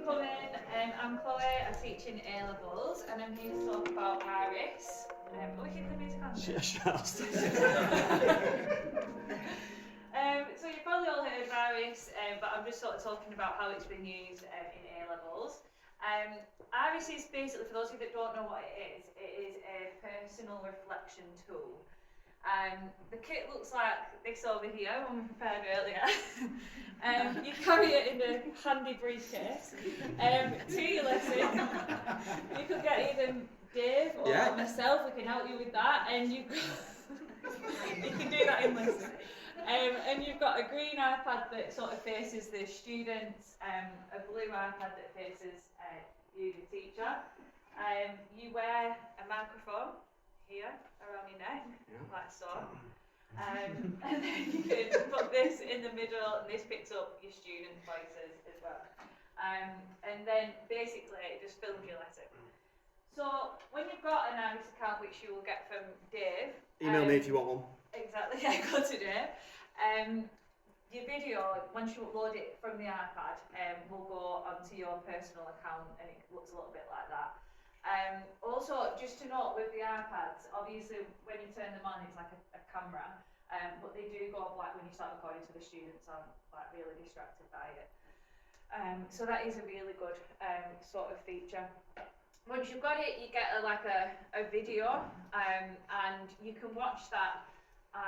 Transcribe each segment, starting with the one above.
coming. I'm Chloe, I teach in A-levels and I'm here to talk about Iris. We can come into context. So you've probably all heard of Iris, but I'm just sort of talking about how it's been used in A-levels. Iris is basically, for those of you that don't know what it is a personal reflection tool. The kit looks like this over here, one we prepared earlier. You carry it in a handy briefcase. To your lesson, you could get either Dave or myself, we can help you with that, and you can do that in lesson. And you've got a green iPad that sort of faces the students, a blue iPad that faces you, the teacher. You wear a microphone here around your neck, like so. And then you can put this in the middle, and this picks up your students' voices as well. And then basically it just films your lesson. So when you've got an Iris account, which you will get from Dave, email me if you want one. Exactly, yeah, go to Dave. Your video, once you upload it from the iPad, will go onto your personal account, and it looks a little bit like that. Also, just to note with the iPads, obviously when you turn them on, it's like a camera, but they do go black when you start recording, so the students aren't like really distracted by it. So that is a really good sort of feature. Once you've got it, you get a video, and you can watch that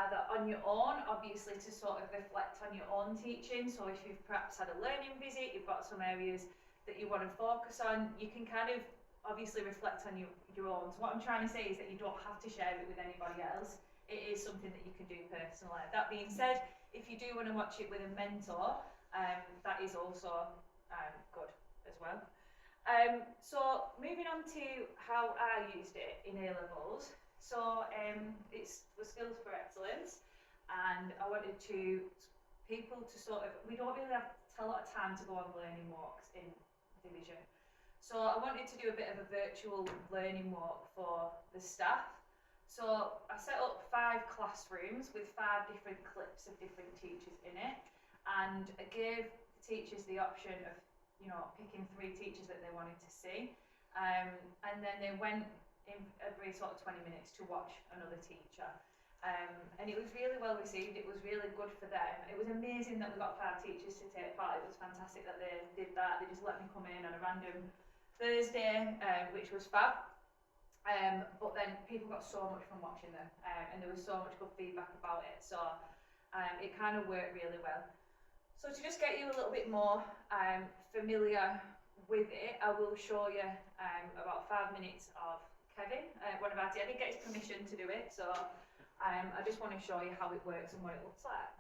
either on your own, obviously to sort of reflect on your own teaching. So if you've perhaps had a learning visit, you've got some areas that you want to focus on, you can kind of obviously reflect on your own. So what I'm trying to say is that you don't have to share it with anybody else. It is something that you can do personally. That being said, if you do want to watch it with a mentor, that is also good as well. So moving on to how I used it in A-levels. So it was Skills for Excellence, and I wanted people to sort of, we don't really have a lot of time to go on learning walks in division. So I wanted to do a bit of a virtual learning walk for the staff. So I set up 5 classrooms with 5 different clips of different teachers in it, and I gave the teachers the option of, picking 3 teachers that they wanted to see, and then they went in every sort of 20 minutes to watch another teacher. And it was really well received, it was really good for them. It was amazing that we got 5 teachers to take part. It was fantastic that they did that. They just let me come in on a random Thursday, which was fab. But then people got so much from watching them, and there was so much good feedback about it, so it kind of worked really well. So to just get you a little bit more familiar with it, I will show you about 5 minutes of Kevin, one of our team. I didn't get his permission to do it, so I just want to show you how it works and what it looks like.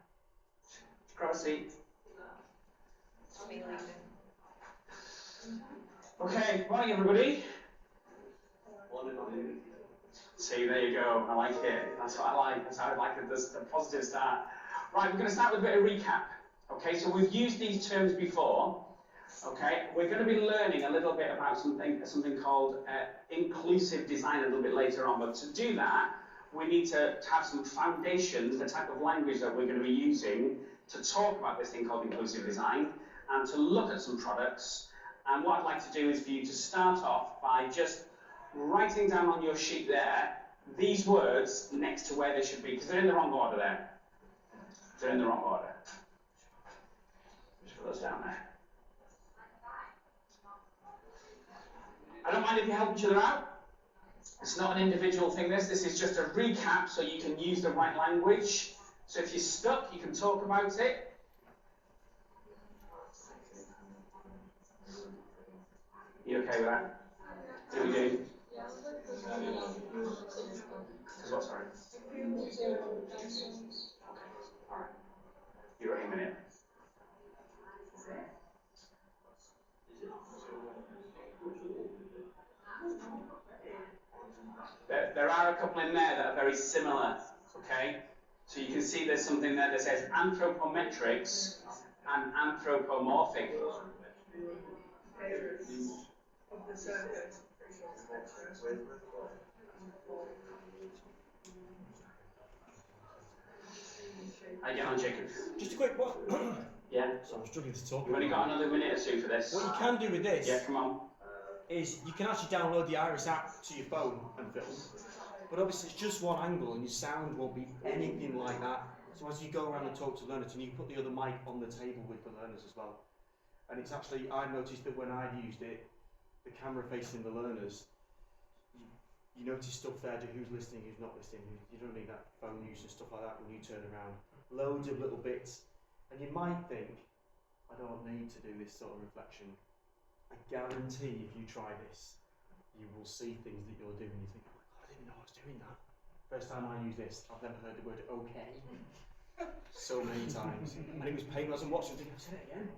Grab a seat. Me leaving. Okay, morning everybody. See, there you go. I like it. That's what I like. That's how I like it. The positive start. Right, we're going to start with a bit of recap. Okay, so we've used these terms before. Okay, we're going to be learning a little bit about something called inclusive design a little bit later on. But to do that, we need to have some foundations, the type of language that we're going to be using to talk about this thing called inclusive design, and to look at some products. And what I'd like to do is for you to start off by just writing down on your sheet there these words next to where they should be, because they're in the wrong order there. They're in the wrong order. Just put those down there. I don't mind if you help each other out. It's not an individual thing, this is just a recap so you can use the right language. So if you're stuck, you can talk about it. You okay with that? Do we do? Because what, sorry? Okay, alright. You ready a minute? There are a couple in there that are very similar, okay? So you can see there's something there that says anthropometrics and anthropomorphic. How you get on, Jacob? Just a quick one. Yeah. So I'm struggling to talk. We've only got another minute or two for this. What you can do with this Yeah, come on. is you can actually download the Iris app to your phone and film. But obviously it's just one angle and your sound won't be anything like that. So as you go around and talk to learners, and you put the other mic on the table with the learners as well. And it's actually, I noticed that when I've used it, the camera facing the learners, you notice stuff there, who's listening, who's not listening, you don't need that phone use and stuff like that when you turn around. Loads of little bits. And you might think, I don't need to do this sort of reflection. I guarantee if you try this, you will see things that you're doing and you think, oh my God, I didn't know I was doing that. First time I used this, I've never heard the word okay so many times. And it was painless and watching, thinking, I said it again.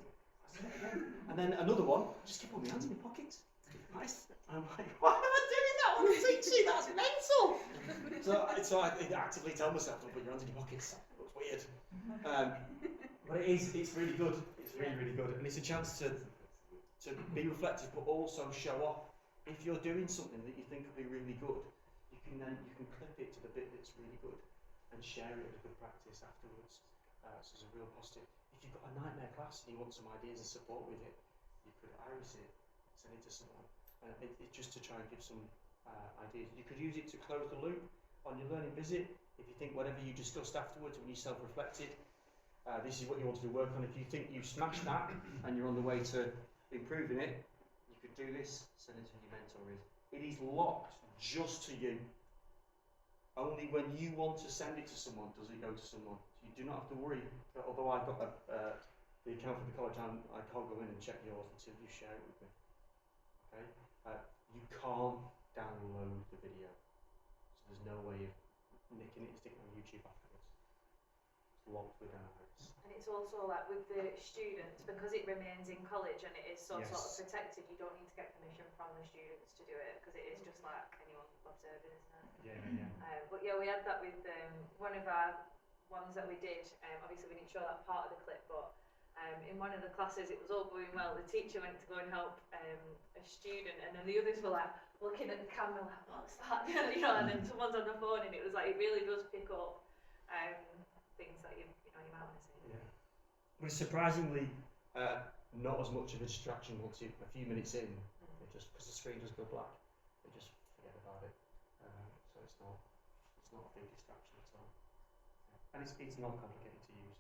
And then another one, just keep all my hands in my pockets. Nice. I'm like, why am I doing that on the teaching? That's mental. So I actively tell myself, don't put your hands in your pockets. It looks weird. But it's really good. It's really good. And it's a chance to be reflective, but also show off. If you're doing something that you think will be really good, you can clip it to the bit that's really good and share it as a good practice afterwards. So it's a real positive. If you've got a nightmare class and you want some ideas and support with it, you could iris it, send it to someone. It's just to try and give some ideas. You could use it to close the loop on your learning visit. If you think whatever you discussed afterwards when you self-reflected, this is what you wanted to work on. If you think you've smashed that and you're on the way to improving it, you could do this, send it to your mentor. It is locked just to you. Only when you want to send it to someone does it go to someone. You do not have to worry. Although I've got the account for the college, I can't go in and check yours until you share it with me. Okay? You can't download the video, so there's no way of nicking it and sticking it on YouTube afterwards. It's locked with Iris. And it's also like with the students, because it remains in college and it is sort of protected, you don't need to get permission from the students to do it, because it is just like anyone observing, isn't it? Yeah. But yeah, we had that with one of our ones that we did. Obviously we didn't show that part of the clip, but in one of the classes it was all going well. The teacher went to go and help a student, and then the others were like looking at the camera like, what's that? You know, and then someone's on the phone, and it was like, it really does pick up things that you might want to see. Yeah. But it's surprisingly not as much of a distraction once you, a few minutes in, just because the screen does go black, they just forget about it. So it's not a big distraction at all. Yeah. And it's not complicated to use.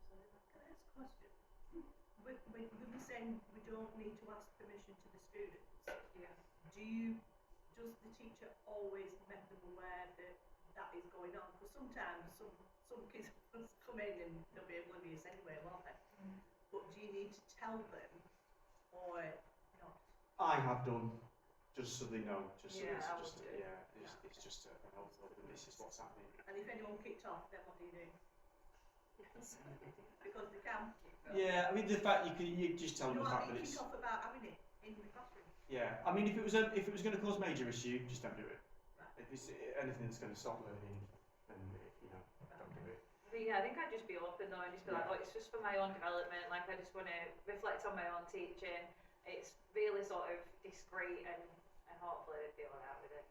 Can I ask a question? We were saying we don't need to ask permission to the students. Yeah. Does the teacher always make them aware that that is going on? Because sometimes some kids come in and they'll be oblivious anyway, won't they? But do you need to tell them or not? I have done, just so they know. Just so Yeah, it's just an overload, and this is what's happening. And if anyone kicked off, then what do you do? Because they can. Yeah, I mean the fact you just tell them the fact that it's. Kick off about having it in the classroom. Yeah, I mean if it was going to cause major issue, just don't do it. Right. If it's anything that's going to stop learning, then don't do it. But yeah, I think I'd just be open though and just be like, oh, it's just for my own development. Like I just want to reflect on my own teaching. It's really sort of discreet and hopefully they'd be alright with it.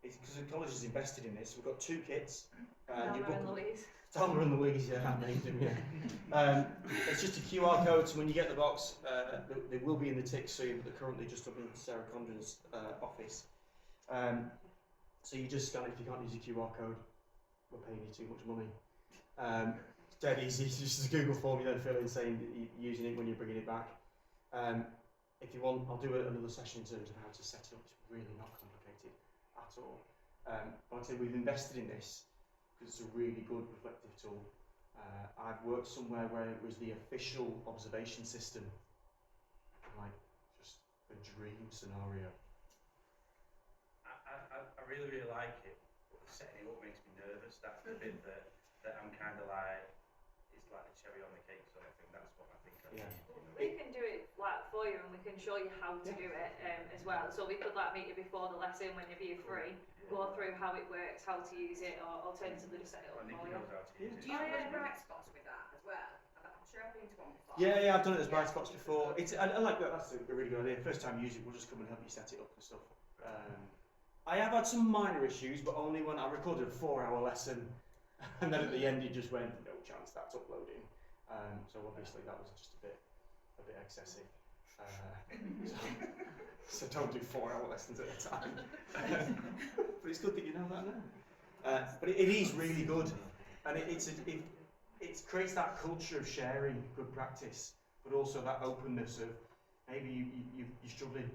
It's because the college is invested in this. We've got 2 kits. Thelma and Louise. Thelma and Louise, yeah, amazing, yeah. It's just a QR code, so when you get the box, they will be in the tick soon, but they're currently just up in Sarah Condren's office. So you just scan it. If you can't use your QR code, we're paying you too much money. It's dead easy. It's just a Google form you then fill in saying that you're using it when you're bringing it back. If you want, I'll do another session in terms of how to set it up. It's really not complicated at all. But I'd say we've invested in this because it's a really good reflective tool. I've worked somewhere where it was the official observation system, like just a dream scenario. I really like it, but setting it up makes me nervous. That's the bit that I'm kind of like, it's like the cherry on the cake sort of thing. That's what I think. We can do it like for you, and we can show you how to do it as well. So we could like meet you before the lesson when you're year 3, go through how it works, how to use it, or alternatively just set it up for you. Do you have bright spots with that as well? I'm sure I've been to one before. Yeah, I've done it as bright spots before. I like that. That's a really good idea. First time you use it, we'll just come and help you set it up and stuff. I have had some minor issues, but only when I recorded a 4-hour lesson, and then at the end it just went no chance that's uploading. So obviously that was just a bit excessive. So don't do 4-hour lessons at a time. But it's good that you know that now. But it is really good, and it creates that culture of sharing good practice, but also that openness of maybe you're struggling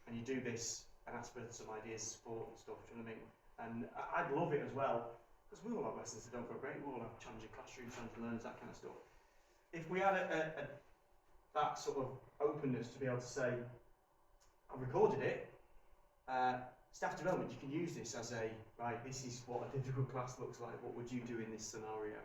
and you do this and ask for some ideas, support and stuff. Do you know what I mean? And I'd love it as well, because we all have lessons that don't go great. We all have challenging classrooms, challenging learners, that kind of stuff. If we had that sort of openness to be able to say, I've recorded it, staff development, you can use this as right, this is what a difficult class looks like, what would you do in this scenario?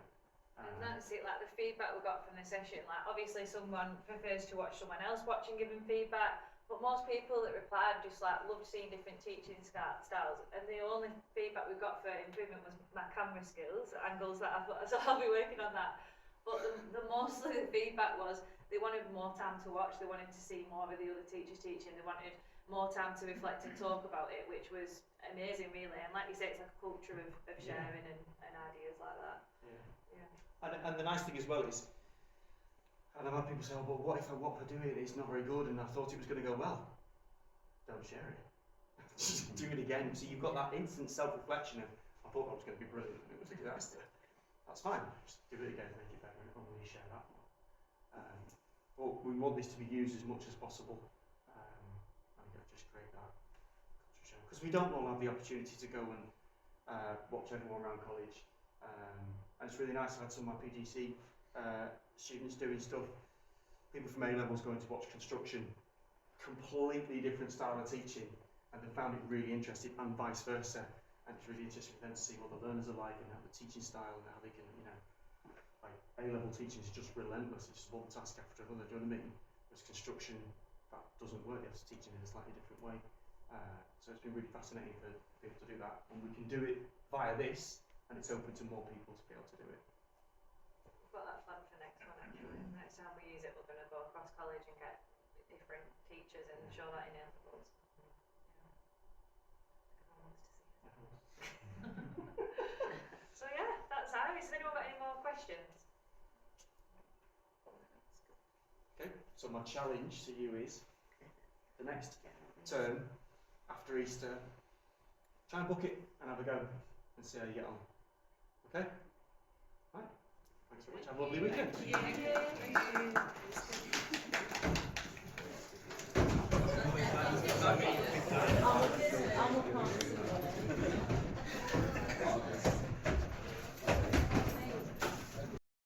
And that's it, like the feedback we got from the session, like obviously someone prefers to watch someone else watch and give them feedback, but most people that replied just like loved seeing different teaching styles, and the only feedback we got for improvement was my camera skills, angles that so I'll be working on that. But mostly the feedback was they wanted more time to watch, they wanted to see more of the other teachers teaching, they wanted more time to reflect and talk about it, which was amazing really, and like you say, it's like a culture of sharing and ideas like that. And the nice thing as well is, and I've had people say, oh, well, what if I do it, it's not very good, and I thought it was going to go well. Don't share it. Just do it again. So you've got that instant self-reflection of, I thought that was going to be brilliant, and it was a disaster. That's fine. Just do it again, make it better, and only share that one. But we want this to be used as much as possible, and just create that culture show. Because we don't all have the opportunity to go and watch everyone around college. And it's really nice. I had some of my PGC students doing stuff. People from A-levels going to watch construction, completely different style of teaching, and they found it really interesting, and vice versa. And it's really interesting for them to see what the learners are like and how the teaching style and how they can, like A-level teaching is just relentless. It's just one task after another. Do you know what I mean? Whereas construction, that doesn't work. They have to teach it in a slightly different way. So it's been really fascinating for people to do that, and we can do it via this. And it's open to more people to be able to do it. We've got that planned for next one actually. Next time we use it, we're going to go across college and get different teachers and show that in A-levels. Everyone wants to see it. So yeah, that's how. Has anyone got any more questions? Okay, so my challenge to you is, the next term, after Easter, try and book it and have a go and see how you get on. Okay? Right. Thanks very much. Have a lovely weekend. Thank you.